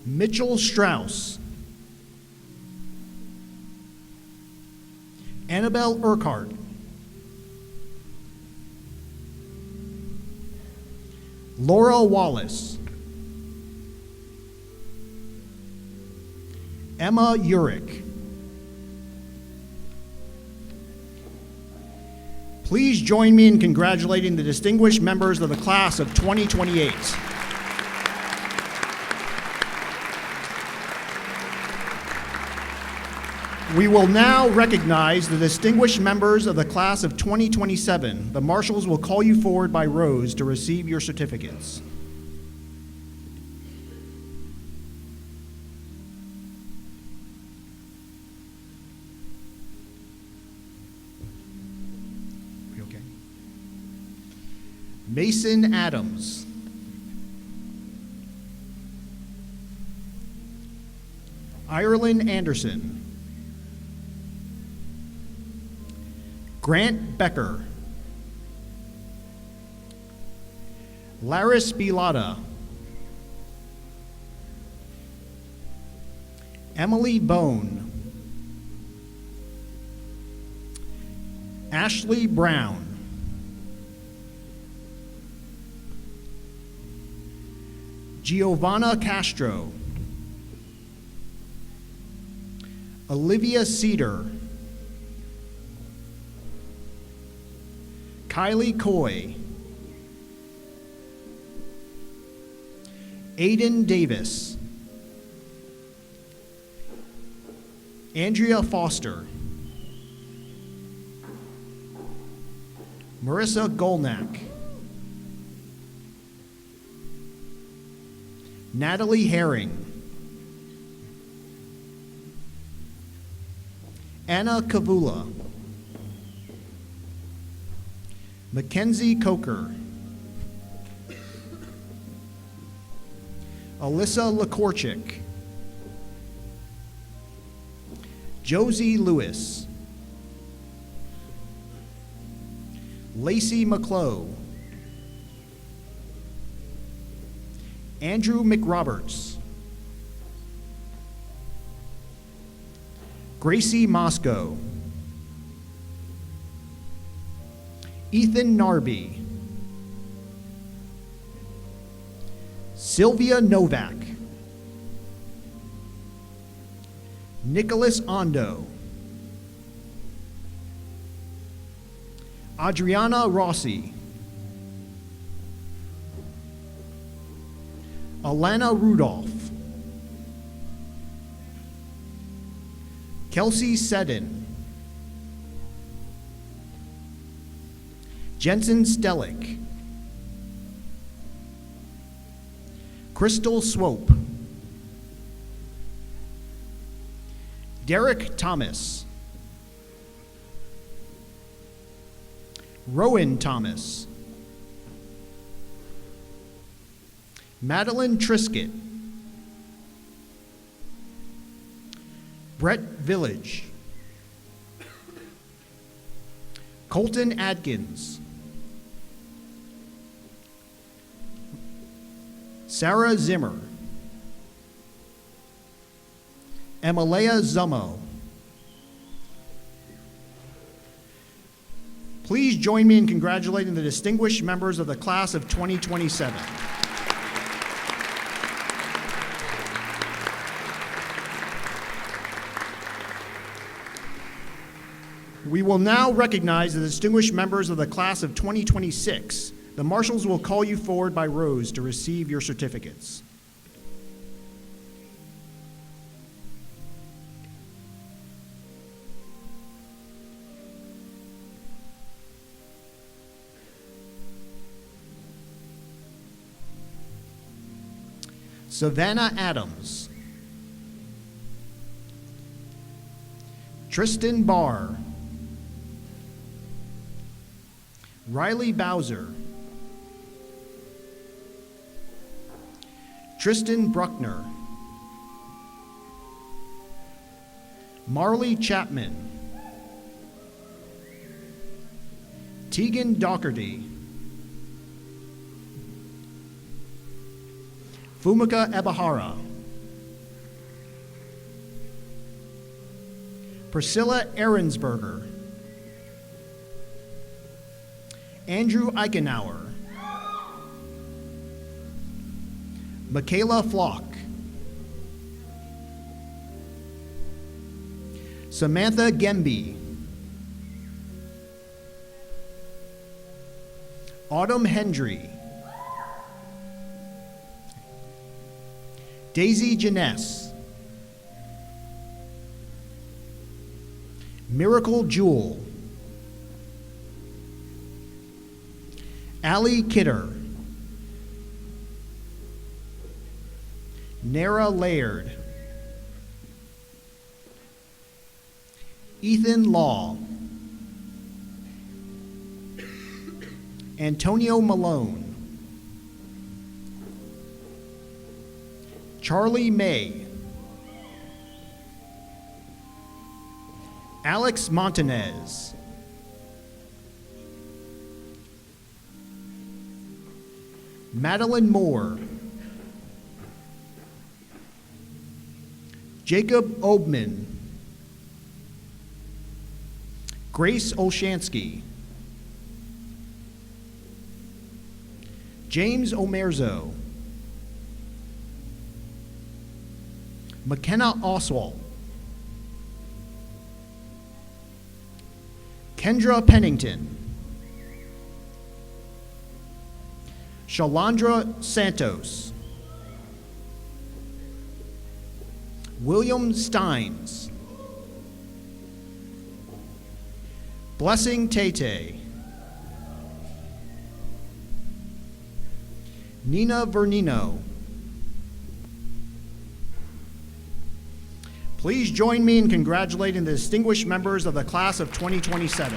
Mitchell Strauss. Annabelle Urquhart. Laura Wallace. Emma Urick. Please join me in congratulating the distinguished members of the class of 2028. We will now recognize the distinguished members of the class of 2027. The marshals will call you forward by rows to receive your certificates. We okay? Mason Adams. Ireland Anderson. Grant Becker. Laris Bilada. Emily Bone. Ashley Brown. Giovanna Castro. Olivia Cedar. Kylie Coy. Aiden Davis. Andrea Foster. Marissa Golnack. Natalie Herring. Anna Kavula. Mackenzie Coker. Alyssa Lakorchik. Josie Lewis. Lacey McClough. Andrew McRoberts. Gracie Moscow. Ethan Narby. Sylvia Novak. Nicholas Ondo. Adriana Rossi. Alana Rudolph. Kelsey Seddon. Jensen Stellick. Crystal Swope. Derek Thomas. Rowan Thomas. Madeline Trisket. Brett Village. Colton Adkins. Sarah Zimmer. Emalea Zummo. Please join me in congratulating the distinguished members of the class of 2027. We will now recognize the distinguished members of the class of 2026. The marshals will call you forward by rows to receive your certificates. Savannah Adams. Tristan Barr. Riley Bowser. Tristan Bruckner. Marley Chapman. Tegan Doherty. Fumika Ebahara. Priscilla Ahrensberger. Andrew Eichenauer. Michaela Flock. Samantha Gemby. Autumn Hendry. Daisy Janess. Miracle Jewell, Allie Kidder, Nara Laird, Ethan Law, Antonio Malone, Charlie May, Alex Montanez, Madeline Moore, Jacob Obman, Grace Olshansky, James Omerzo, McKenna Oswald, Kendra Pennington, Shalandra Santos, William Steins, Blessing Tate, Nina Vernino. Please join me in congratulating the distinguished members of the class of 2027.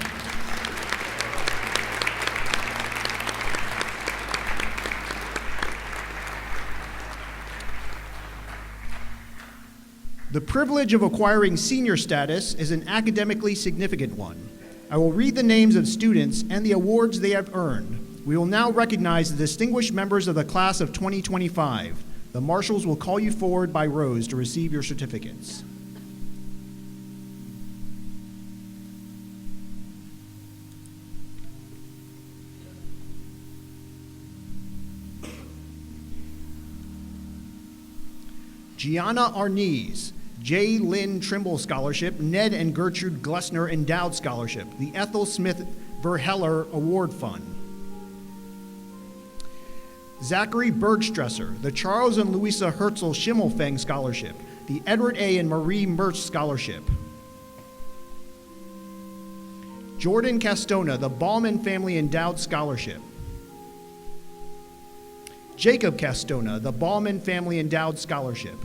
The privilege of acquiring senior status is an academically significant one. I will read the names of students and the awards they have earned. We will now recognize the distinguished members of the class of 2025. The marshals will call you forward by rows to receive your certificates. Gianna Arnese, J. Lynn Trimble Scholarship, Ned and Gertrude Glessner Endowed Scholarship, the Ethel Smith Verheller Award Fund. Zachary Bergstresser, the Charles and Louisa Herzl Schimmelfeng Scholarship, the Edward A. and Marie Murch Scholarship. Jordan Castona, the Ballman Family Endowed Scholarship. Jacob Castona, the Ballman Family Endowed Scholarship.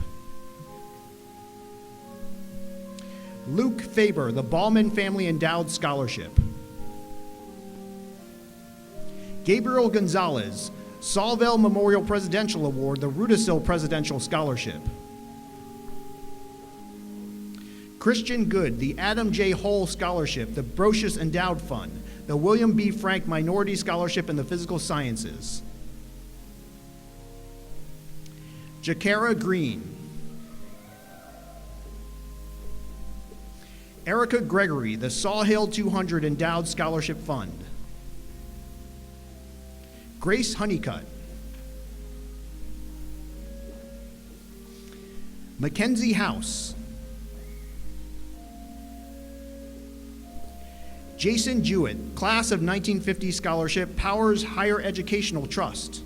Luke Faber, the Ballman Family Endowed Scholarship. Gabriel Gonzalez, Saulville Memorial Presidential Award, the Rudisill Presidential Scholarship. Christian Good, the Adam J. Hull Scholarship, the Brocious Endowed Fund, the William B. Frank Minority Scholarship in the Physical Sciences. Jakara Green. Erica Gregory, the Sawhill 200 Endowed Scholarship Fund. Grace Honeycutt. Mackenzie House. Jason Jewett, Class of 1950 Scholarship, Powers Higher Educational Trust.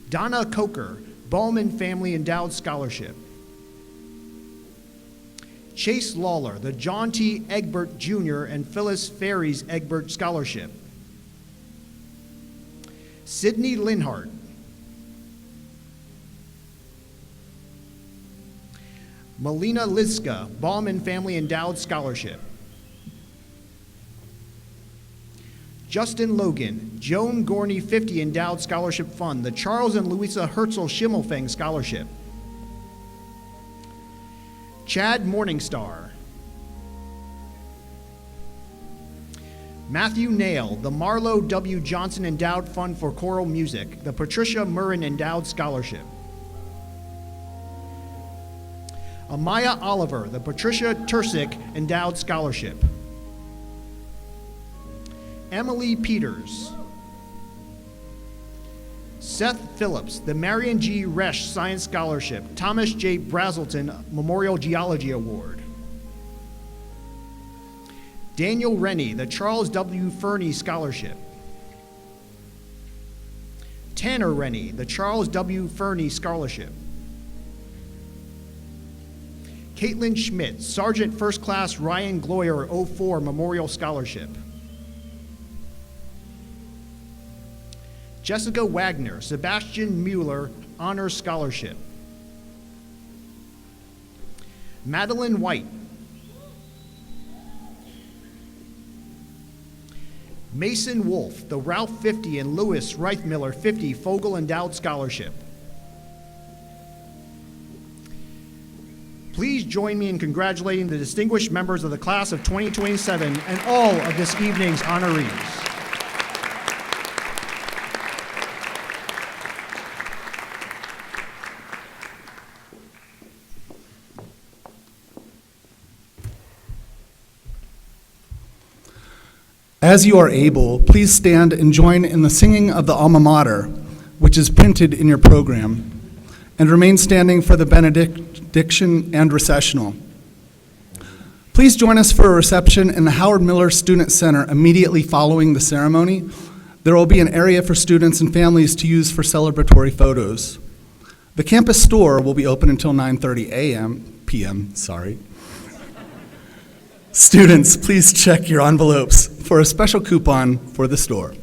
Donna Coker, Ballman Family Endowed Scholarship. Chase Lawler, the John T. Egbert Jr. and Phyllis Ferries Egbert Scholarship. Sydney Linhart. Melina Liska, Ballman Family Endowed Scholarship. Justin Logan, Joan Gorney 50 Endowed Scholarship Fund, the Charles and Louisa Herzl Schimmelfeng Scholarship. Chad Morningstar. Matthew Nail, the Marlowe W. Johnson Endowed Fund for Choral Music, the Patricia Murrin Endowed Scholarship. Amaya Oliver, the Patricia Tursick Endowed Scholarship. Emily Peters. Seth Phillips, the Marion G. Resch Science Scholarship, Thomas J. Brazelton Memorial Geology Award. Daniel Rennie, the Charles W. Fernie Scholarship. Tanner Rennie, the Charles W. Fernie Scholarship. Caitlin Schmidt, Sergeant First Class Ryan Gloyer, 04 Memorial Scholarship. Jessica Wagner, Sebastian Mueller, Honors Scholarship. Madeline White. Mason Wolf, the Ralph 50 and Lewis Reithmiller 50 Fogel Endowed Scholarship. Please join me in congratulating the distinguished members of the class of 2027 and all of this evening's honorees. As you are able, please stand and join in the singing of the Alma Mater, which is printed in your program, and remain standing for the benediction and recessional. Please join us for a reception in the Howard Miller Student Center immediately following the ceremony. There will be an area for students and families to use for celebratory photos. The campus store will be open until 9:30 p.m. Students, please check your envelopes for a special coupon for the store.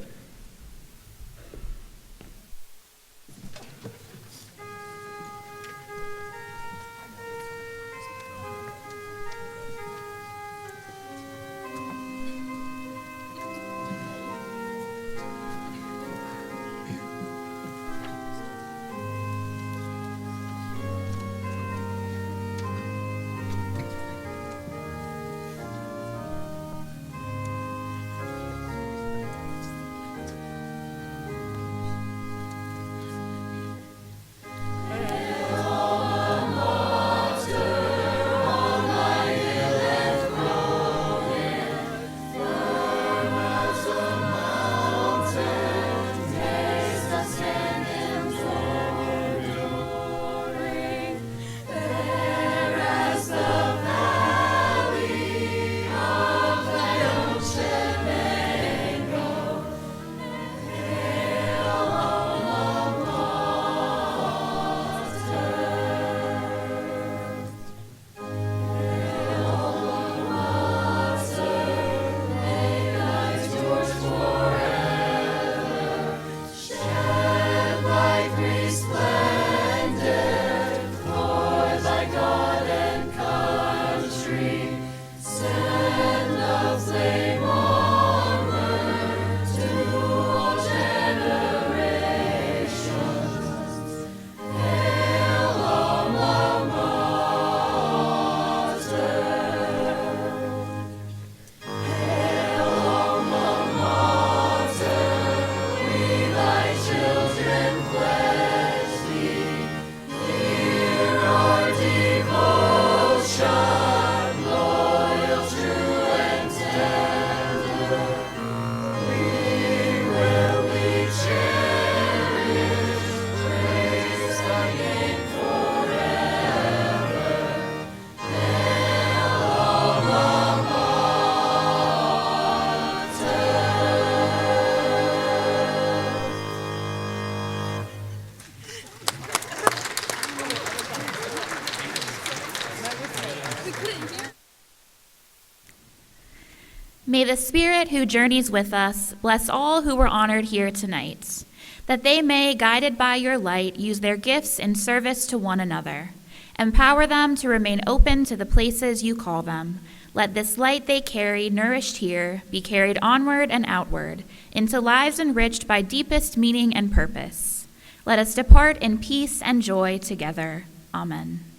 May the Spirit who journeys with us bless all who were honored here tonight, that they may, guided by your light, use their gifts in service to one another. Empower them to remain open to the places you call them. Let this light they carry, nourished here, be carried onward and outward, into lives enriched by deepest meaning and purpose. Let us depart in peace and joy together. Amen.